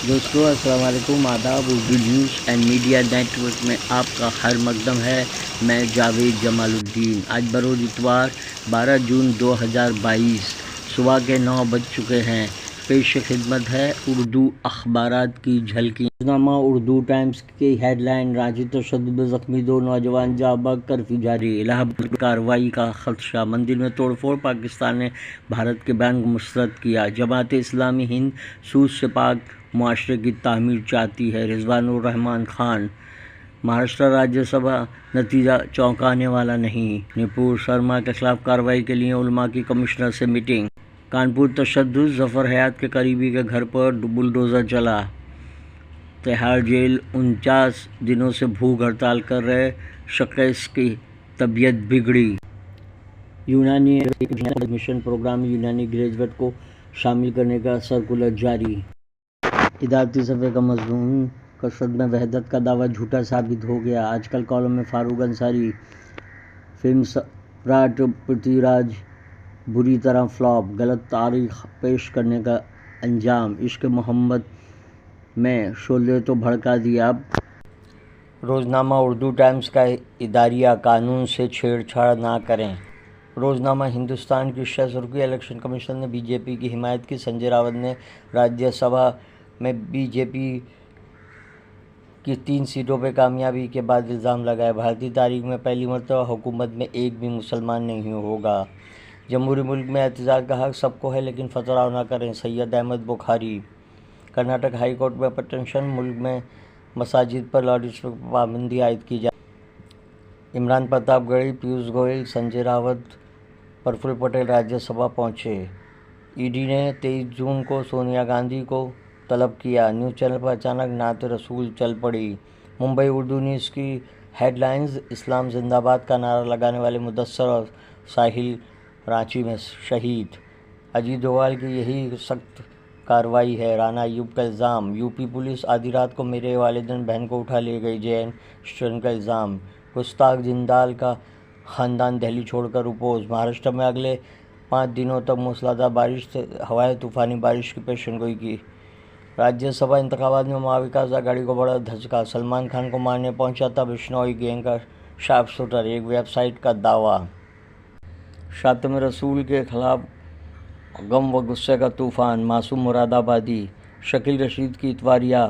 دوستو السلام علیکم، آداب۔ Urdu news and media network میں آپ کا خیر مقدم ہے۔ میں جاوید جمال الدین۔ آج بروز اتوار 12 جون 2022 صبح کے 9 بج چکے ہیں۔ پیش خدمت ہے اردو اخبارات کی جھلکی۔ روزنامہ اردو ٹائمز کی ہیڈ لائن: رانچی تشدد میں زخمی 2 نوجوان جاں بحق، کرفیو جاری۔ الہ آباد میں کارروائی کا خدشہ، مندر میں توڑ پھوڑ، پاکستان نے بھارت کے بیان کو مسترد کیا۔ جماعت اسلامی ہند سود سے پاک معاشرے کی تعمیر چاہتی ہے: رضوان الرحمان خان۔ مہاراشٹر راجیہ سبھا: نتیجہ چونکانے والا نہیں۔ نپور شرما کے خلاف کارروائی کے لیے علماء کی کمشنر سے میٹنگ۔ کانپور: تشدد، ظفر حیات کے قریبی کے گھر پر بلڈوزر چلا۔ تہاڑ جیل: 49 دنوں سے بھوک ہڑتال کر رہے شخص کی طبیعت بگڑی۔ یونانی ایڈمیشن پروگرام میں یونانی گریجویٹ کو شامل کرنے کا سرکولر جاری۔ ادارتی صفحے کا مضمون: کثرت میں وحدت کا دعویٰ جھوٹا ثابت ہو گیا۔ آج کل کالم میں فاروق انصاری: فلم سمراٹ پرتھوی راج بری طرح فلاپ، غلط تاریخ پیش کرنے کا انجام۔ عشق محمد میں شعلے تو بھڑکا دیا۔ اب روزنامہ اردو ٹائمز کا اداریہ: قانون سے چھیڑ چھاڑ نہ کریں۔ روزنامہ ہندوستان کی شہ سرخی: الیکشن کمیشن نے بی جے پی کی حمایت کی۔ سنجے راوت نے راجیہ سبھا میں بی جے پی کی 3 سیٹوں پہ کامیابی کے بعد الزام لگایا: بھارتی تاریخ میں پہلی مرتبہ حکومت میں ایک بھی مسلمان نہیں ہوگا۔ جمہوری ملک میں احتجاج کا حق سب کو ہے، لیکن فتراء نہ کریں: سید احمد بخاری۔ کرناٹک ہائی کورٹ میں پٹیشن: ملک میں مساجد پر لاؤڈ اسپیکر پر پابندی عائد کی جائے۔ عمران پرتاپ گڑھی، پیوش گوئل، سنجے راوت، پرفل پٹیل راجیہ سبھا پہنچے۔ ای ڈی نے 23 جون کو سونیا گاندھی کو طلب کیا۔ نیوز چینل پر اچانک نعت رسول چل پڑی۔ ممبئی اردو نیوز کی ہیڈ لائنز: اسلام زندہ باد کا نعرہ لگانے والے مدثر اور ساحل رانچی میں شہید۔ اجیت ڈوبھال کی یہی سخت کارروائی ہے: رانا ایوب کا الزام۔ یو پی پولیس: آدھی رات کو میرے والدین بہن کو اٹھا لے گئی، جے این اسٹوڈنٹ کا الزام۔ گستاخ جندال کا خاندان دہلی چھوڑ کر روپوش۔ مہاراشٹر میں اگلے 5 دنوں تک موسلادھار بارش سے ہوائے طوفانی بارش کی پیشن گوئی کی۔ راجیہ سبھا انتخابات میں مہاوکاس اگاڑی کو بڑا دھچکا، سلمان خان کو مارنے پہنچا تھا بشنوئی گینگ کا شارپ شوٹر، ایک ویب سائٹ کا دعویٰ۔ شاطم رسول کے خلاف غم و غصے کا طوفان، معصوم مراد آبادی۔ شکیل رشید کی اتواریہ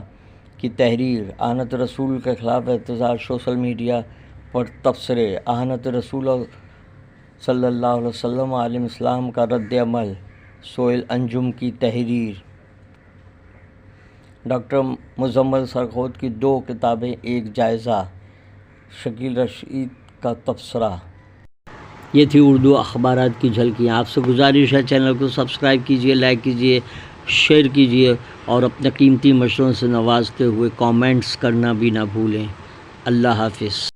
کی تحریر: اعنت رسول کے خلاف احتجاج، سوشل میڈیا پر تبصرے۔ اعنت رسول صلی اللہ علیہ وسلم عالم اسلام کا رد عمل۔ سہیل انجم کی تحریر۔ ڈاکٹر مزمل سرخود کی 2 کتابیں ایک جائزہ۔ شکیل رشید کا تبصرہ۔ یہ تھی اردو اخبارات کی جھلکی۔ آپ سے گزارش ہے چینل کو سبسکرائب کیجیے، لائک کیجیے، شیئر کیجیے اور اپنے قیمتی مشوروں سے نوازتے ہوئے کامنٹس کرنا بھی نہ بھولیں۔ اللہ حافظ۔